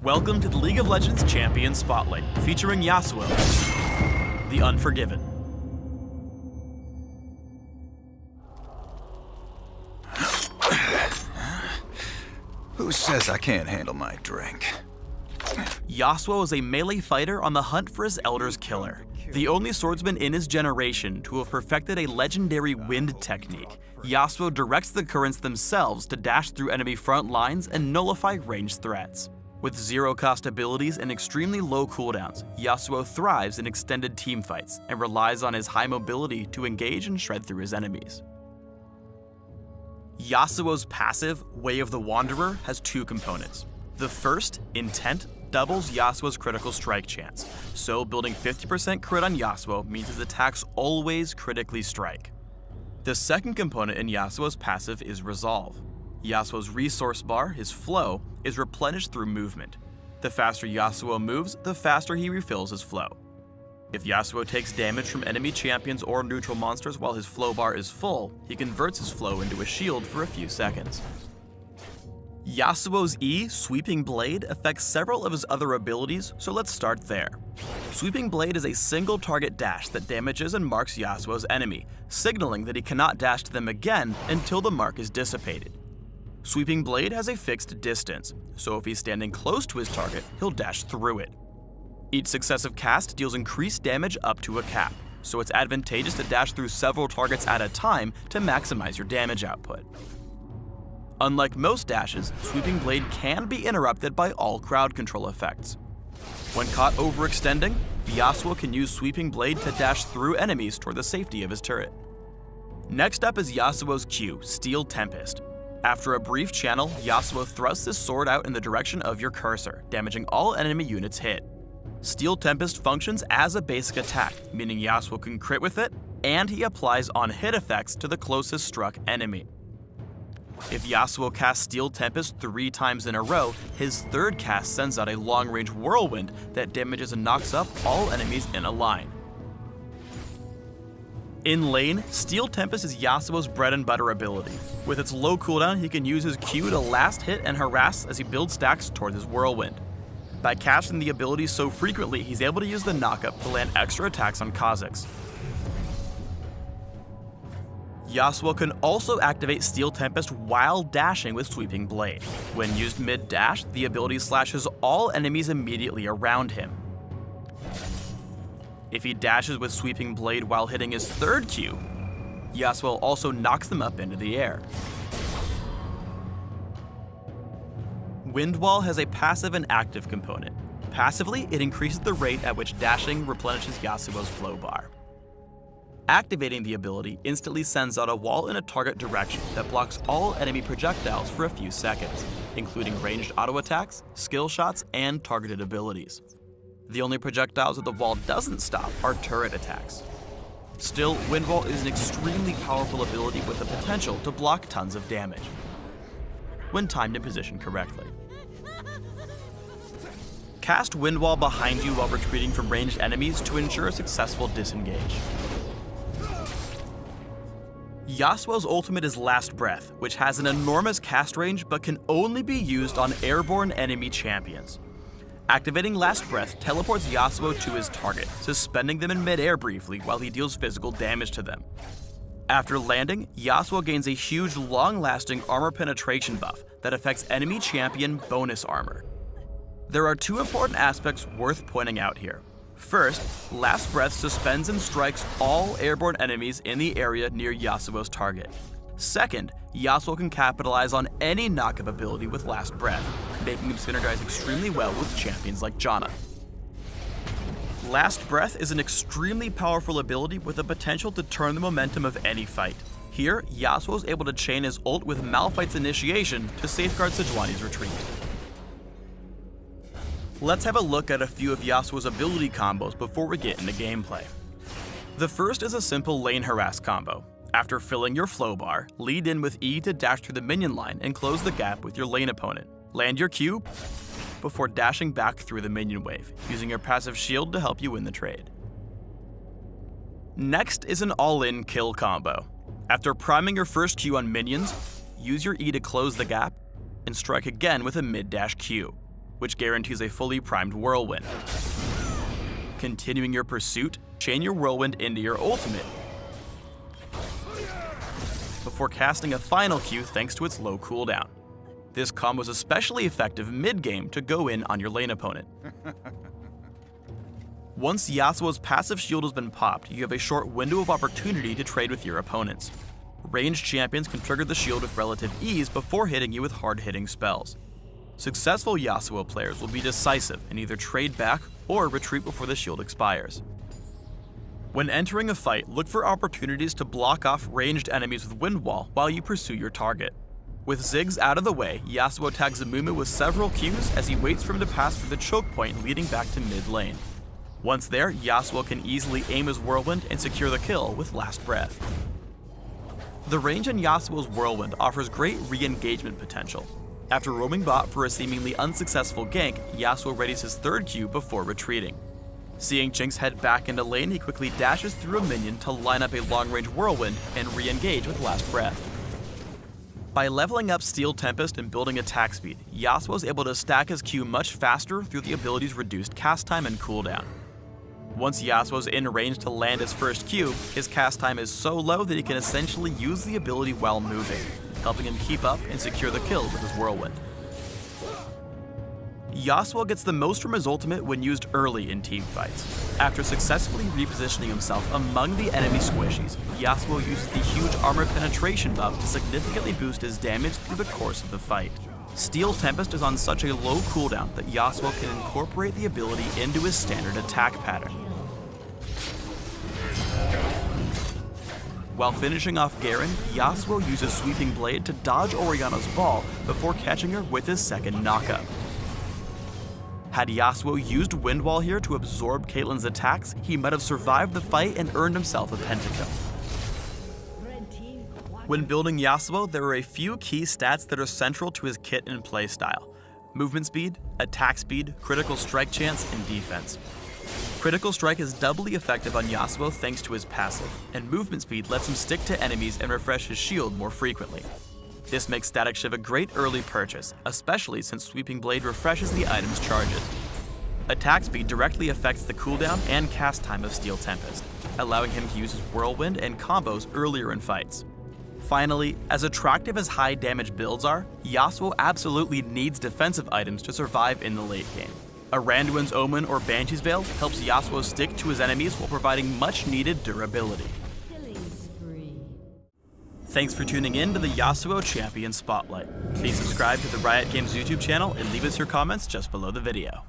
Welcome to the League of Legends Champion Spotlight, featuring Yasuo, the Unforgiven. Who says I can't handle my drink? Yasuo is a melee fighter on the hunt for his Elder's Killer, the only swordsman in his generation to have perfected a legendary wind technique. Yasuo directs the currents themselves to dash through enemy front lines and nullify ranged threats. With zero-cost abilities and extremely low cooldowns, Yasuo thrives in extended teamfights and relies on his high mobility to engage and shred through his enemies. Yasuo's passive, Way of the Wanderer, has two components. The first, Intent, doubles Yasuo's critical strike chance, so building 50% crit on Yasuo means his attacks always critically strike. The second component in Yasuo's passive is Resolve. Yasuo's resource bar, his flow, is replenished through movement. The faster Yasuo moves, the faster he refills his flow. If Yasuo takes damage from enemy champions or neutral monsters while his flow bar is full, he converts his flow into a shield for a few seconds. Yasuo's E, Sweeping Blade, affects several of his other abilities, so let's start there. Sweeping Blade is a single target dash that damages and marks Yasuo's enemy, signaling that he cannot dash to them again until the mark is dissipated. Sweeping Blade has a fixed distance, so if he's standing close to his target, he'll dash through it. Each successive cast deals increased damage up to a cap, so it's advantageous to dash through several targets at a time to maximize your damage output. Unlike most dashes, Sweeping Blade can be interrupted by all crowd control effects. When caught overextending, Yasuo can use Sweeping Blade to dash through enemies toward the safety of his turret. Next up is Yasuo's Q, Steel Tempest. After a brief channel, Yasuo thrusts his sword out in the direction of your cursor, damaging all enemy units hit. Steel Tempest functions as a basic attack, meaning Yasuo can crit with it, and he applies on-hit effects to the closest struck enemy. If Yasuo casts Steel Tempest 3 times in a row, his third cast sends out a long-range whirlwind that damages and knocks up all enemies in a line. In lane, Steel Tempest is Yasuo's bread and butter ability. With its low cooldown, he can use his Q to last hit and harass as he builds stacks towards his whirlwind. By casting the ability so frequently, he's able to use the knockup to land extra attacks on Kha'Zix. Yasuo can also activate Steel Tempest while dashing with Sweeping Blade. When used mid-dash, the ability slashes all enemies immediately around him. If he dashes with Sweeping Blade while hitting his third Q, Yasuo also knocks them up into the air. Wind Wall has a passive and active component. Passively, it increases the rate at which dashing replenishes Yasuo's flow bar. Activating the ability instantly sends out a wall in a target direction that blocks all enemy projectiles for a few seconds, including ranged auto attacks, skill shots, and targeted abilities. The only projectiles that the wall doesn't stop are turret attacks. Still, Wind Wall is an extremely powerful ability with the potential to block tons of damage, when timed and positioned correctly. Cast Wind Wall behind you while retreating from ranged enemies to ensure a successful disengage. Yasuo's ultimate is Last Breath, which has an enormous cast range but can only be used on airborne enemy champions. Activating Last Breath teleports Yasuo to his target, suspending them in midair briefly while he deals physical damage to them. After landing, Yasuo gains a huge long-lasting armor penetration buff that affects enemy champion bonus armor. There are two important aspects worth pointing out here. First, Last Breath suspends and strikes all airborne enemies in the area near Yasuo's target. Second, Yasuo can capitalize on any knockup ability with Last Breath, making him synergize extremely well with champions like Janna. Last Breath is an extremely powerful ability with the potential to turn the momentum of any fight. Here, Yasuo is able to chain his ult with Malphite's initiation to safeguard Sejuani's retreat. Let's have a look at a few of Yasuo's ability combos before we get into gameplay. The first is a simple lane harass combo. After filling your flow bar, lead in with E to dash through the minion line and close the gap with your lane opponent. Land your Q before dashing back through the minion wave, using your passive shield to help you win the trade. Next is an all-in kill combo. After priming your first Q on minions, use your E to close the gap and strike again with a mid-dash Q. which guarantees a fully primed whirlwind. Continuing your pursuit, chain your whirlwind into your ultimate, before casting a final Q thanks to its low cooldown. This combo is especially effective mid-game to go in on your lane opponent. Once Yasuo's passive shield has been popped, you have a short window of opportunity to trade with your opponents. Ranged champions can trigger the shield with relative ease before hitting you with hard-hitting spells. Successful Yasuo players will be decisive and either trade back or retreat before the shield expires. When entering a fight, look for opportunities to block off ranged enemies with Wind Wall while you pursue your target. With Ziggs out of the way, Yasuo tags Amumu with several Qs as he waits for him to pass through the choke point leading back to mid lane. Once there, Yasuo can easily aim his Whirlwind and secure the kill with Last Breath. The range in Yasuo's Whirlwind offers great re-engagement potential. After roaming bot for a seemingly unsuccessful gank, Yasuo readies his third Q before retreating. Seeing Jinx head back into lane, he quickly dashes through a minion to line up a long-range Whirlwind and re-engage with Last Breath. By leveling up Steel Tempest and building attack speed, Yasuo is able to stack his Q much faster through the ability's reduced cast time and cooldown. Once Yasuo's in range to land his first Q, his cast time is so low that he can essentially use the ability while moving, helping him keep up and secure the kill with his Whirlwind. Yasuo gets the most from his ultimate when used early in team fights. After successfully repositioning himself among the enemy squishies, Yasuo uses the huge armor penetration buff to significantly boost his damage through the course of the fight. Steel Tempest is on such a low cooldown that Yasuo can incorporate the ability into his standard attack pattern. While finishing off Garen, Yasuo uses Sweeping Blade to dodge Orianna's ball before catching her with his second knockup. Had Yasuo used Wind Wall here to absorb Caitlyn's attacks, he might have survived the fight and earned himself a pentakill. When building Yasuo, there are a few key stats that are central to his kit and playstyle: movement speed, attack speed, critical strike chance, and defense. Critical strike is doubly effective on Yasuo thanks to his passive, and movement speed lets him stick to enemies and refresh his shield more frequently. This makes Static Shiv a great early purchase, especially since Sweeping Blade refreshes the item's charges. Attack speed directly affects the cooldown and cast time of Steel Tempest, allowing him to use his Whirlwind and combos earlier in fights. Finally, as attractive as high damage builds are, Yasuo absolutely needs defensive items to survive in the late game. A Randuin's Omen or Banshee's Veil helps Yasuo stick to his enemies while providing much needed durability. Thanks for tuning in to the Yasuo Champion Spotlight. Please subscribe to the Riot Games YouTube channel and leave us your comments just below the video.